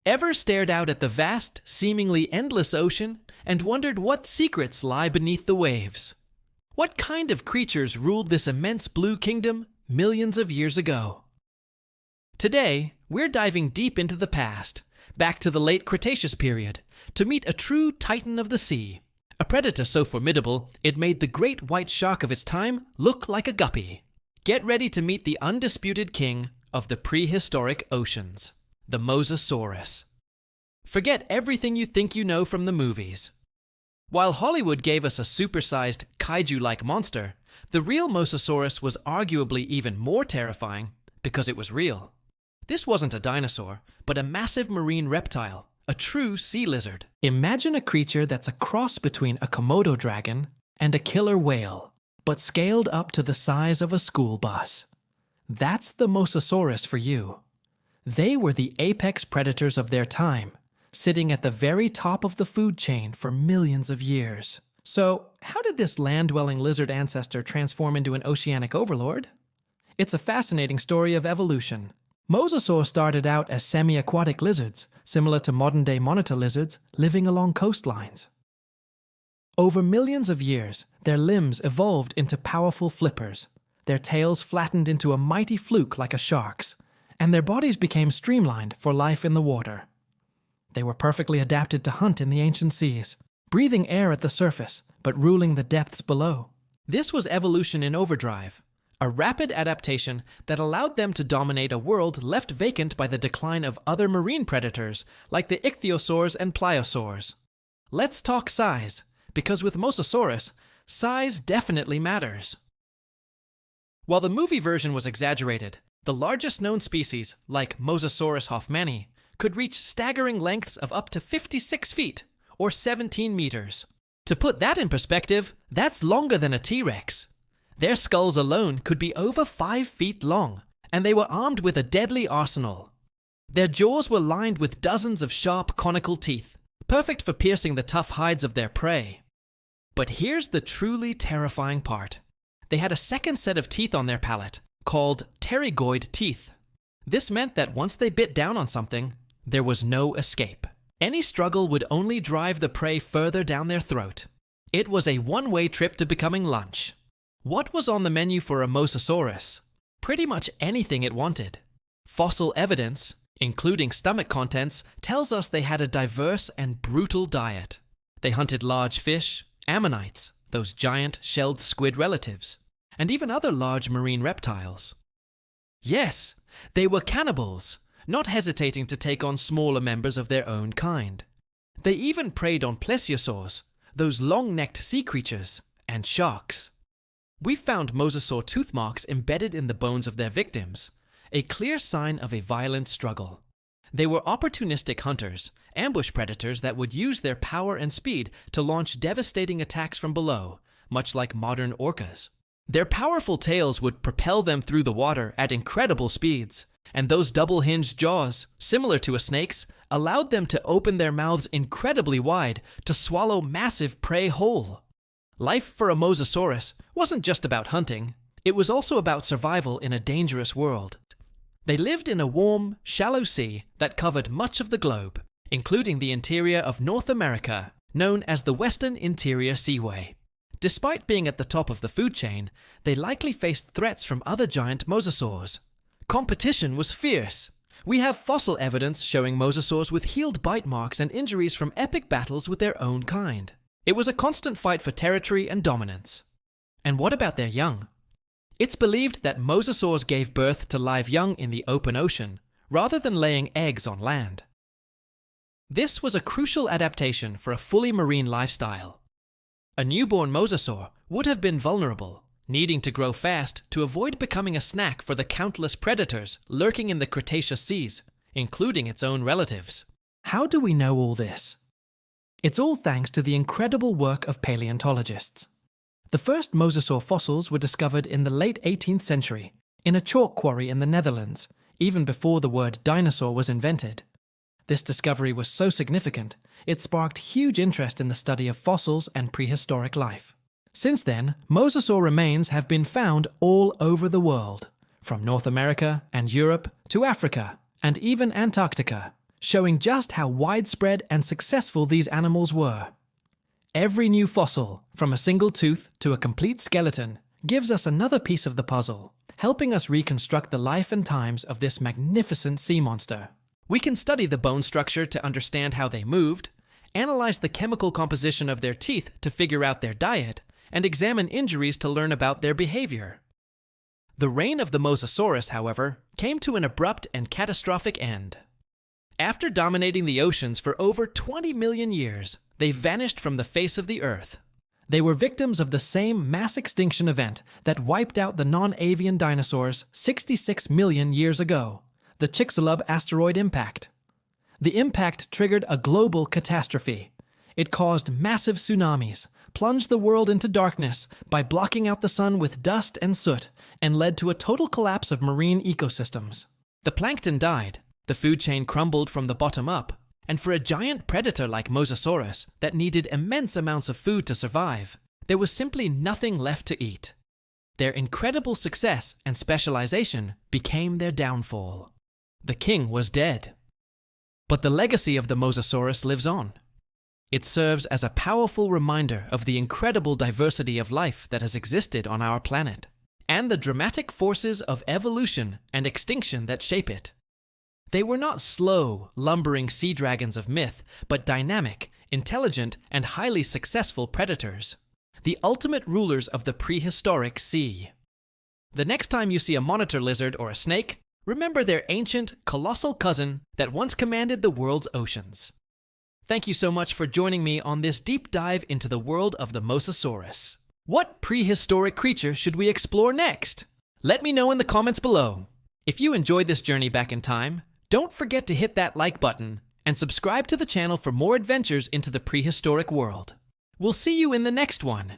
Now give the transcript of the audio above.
Ever stared out at the vast, seemingly endless ocean and wondered what secrets lie beneath the waves? What kind of creatures ruled this immense blue kingdom millions of years ago? Today, we're diving deep into the past, back to the late Cretaceous period, to meet a true titan of the sea, a predator so formidable it made the great white shark of its time look like a guppy. Get ready to meet the undisputed king of the prehistoric oceans, the Mosasaurus. Forget everything you think you know from the movies. While Hollywood gave us a supersized, kaiju-like monster, the real Mosasaurus was arguably even more terrifying because it was real. This wasn't a dinosaur, but a massive marine reptile, a true sea lizard. Imagine a creature that's a cross between a Komodo dragon and a killer whale, but scaled up to the size of a school bus. That's the Mosasaurus for you. They were the apex predators of their time, sitting at the very top of the food chain for millions of years. So, how did this land-dwelling lizard ancestor transform into an oceanic overlord? It's a fascinating story of evolution. Mosasaurs started out as semi-aquatic lizards, similar to modern-day monitor lizards, living along coastlines. Over millions of years, their limbs evolved into powerful flippers, their tails flattened into a mighty fluke like a shark's, and their bodies became streamlined for life in the water. They were perfectly adapted to hunt in the ancient seas, breathing air at the surface, but ruling the depths below. This was evolution in overdrive, a rapid adaptation that allowed them to dominate a world left vacant by the decline of other marine predators like the ichthyosaurs and pliosaurs. Let's talk size, because with Mosasaurus, size definitely matters. While the movie version was exaggerated, the largest known species, like Mosasaurus hoffmanni, could reach staggering lengths of up to 56 feet, or 17 meters. To put that in perspective, that's longer than a T-Rex. Their skulls alone could be over 5 feet long, and they were armed with a deadly arsenal. Their jaws were lined with dozens of sharp conical teeth, perfect for piercing the tough hides of their prey. But here's the truly terrifying part. They had a second set of teeth on their palate, called pterygoid teeth. This meant that once they bit down on something, there was no escape. Any struggle would only drive the prey further down their throat. It was a one-way trip to becoming lunch. What was on the menu for a Mosasaurus? Pretty much anything it wanted. Fossil evidence, including stomach contents, tells us they had a diverse and brutal diet. They hunted large fish, ammonites, those giant shelled squid relatives, and even other large marine reptiles. Yes, they were cannibals, not hesitating to take on smaller members of their own kind. They even preyed on plesiosaurs, those long-necked sea creatures, and sharks. We found mosasaur tooth marks embedded in the bones of their victims, a clear sign of a violent struggle. They were opportunistic hunters, ambush predators that would use their power and speed to launch devastating attacks from below, much like modern orcas. Their powerful tails would propel them through the water at incredible speeds, and those double-hinged jaws, similar to a snake's, allowed them to open their mouths incredibly wide to swallow massive prey whole. Life for a Mosasaurus wasn't just about hunting, it was also about survival in a dangerous world. They lived in a warm, shallow sea that covered much of the globe, including the interior of North America, known as the Western Interior Seaway. Despite being at the top of the food chain, they likely faced threats from other giant mosasaurs. Competition was fierce. We have fossil evidence showing mosasaurs with healed bite marks and injuries from epic battles with their own kind. It was a constant fight for territory and dominance. And what about their young? It's believed that mosasaurs gave birth to live young in the open ocean, rather than laying eggs on land. This was a crucial adaptation for a fully marine lifestyle. A newborn mosasaur would have been vulnerable, needing to grow fast to avoid becoming a snack for the countless predators lurking in the Cretaceous seas, including its own relatives. How do we know all this? It's all thanks to the incredible work of paleontologists. The first mosasaur fossils were discovered in the late 18th century, in a chalk quarry in the Netherlands, even before the word dinosaur was invented. This discovery was so significant, it sparked huge interest in the study of fossils and prehistoric life. Since then, mosasaur remains have been found all over the world, from North America and Europe to Africa and even Antarctica, showing just how widespread and successful these animals were. Every new fossil, from a single tooth to a complete skeleton, gives us another piece of the puzzle, helping us reconstruct the life and times of this magnificent sea monster. We can study the bone structure to understand how they moved, analyze the chemical composition of their teeth to figure out their diet, and examine injuries to learn about their behavior. The reign of the Mosasaurus, however, came to an abrupt and catastrophic end. After dominating the oceans for over 20 million years, they vanished from the face of the Earth. They were victims of the same mass extinction event that wiped out the non-avian dinosaurs 66 million years ago, the Chicxulub asteroid impact. The impact triggered a global catastrophe. It caused massive tsunamis, plunged the world into darkness by blocking out the sun with dust and soot, and led to a total collapse of marine ecosystems. The plankton died, the food chain crumbled from the bottom up, and for a giant predator like Mosasaurus that needed immense amounts of food to survive, there was simply nothing left to eat. Their incredible success and specialization became their downfall. The king was dead. But the legacy of the Mosasaurus lives on. It serves as a powerful reminder of the incredible diversity of life that has existed on our planet, and the dramatic forces of evolution and extinction that shape it. They were not slow, lumbering sea dragons of myth, but dynamic, intelligent, and highly successful predators, the ultimate rulers of the prehistoric sea. The next time you see a monitor lizard or a snake, remember their ancient, colossal cousin that once commanded the world's oceans. Thank you so much for joining me on this deep dive into the world of the Mosasaurus. What prehistoric creature should we explore next? Let me know in the comments below. If you enjoyed this journey back in time, don't forget to hit that like button and subscribe to the channel for more adventures into the prehistoric world. We'll see you in the next one.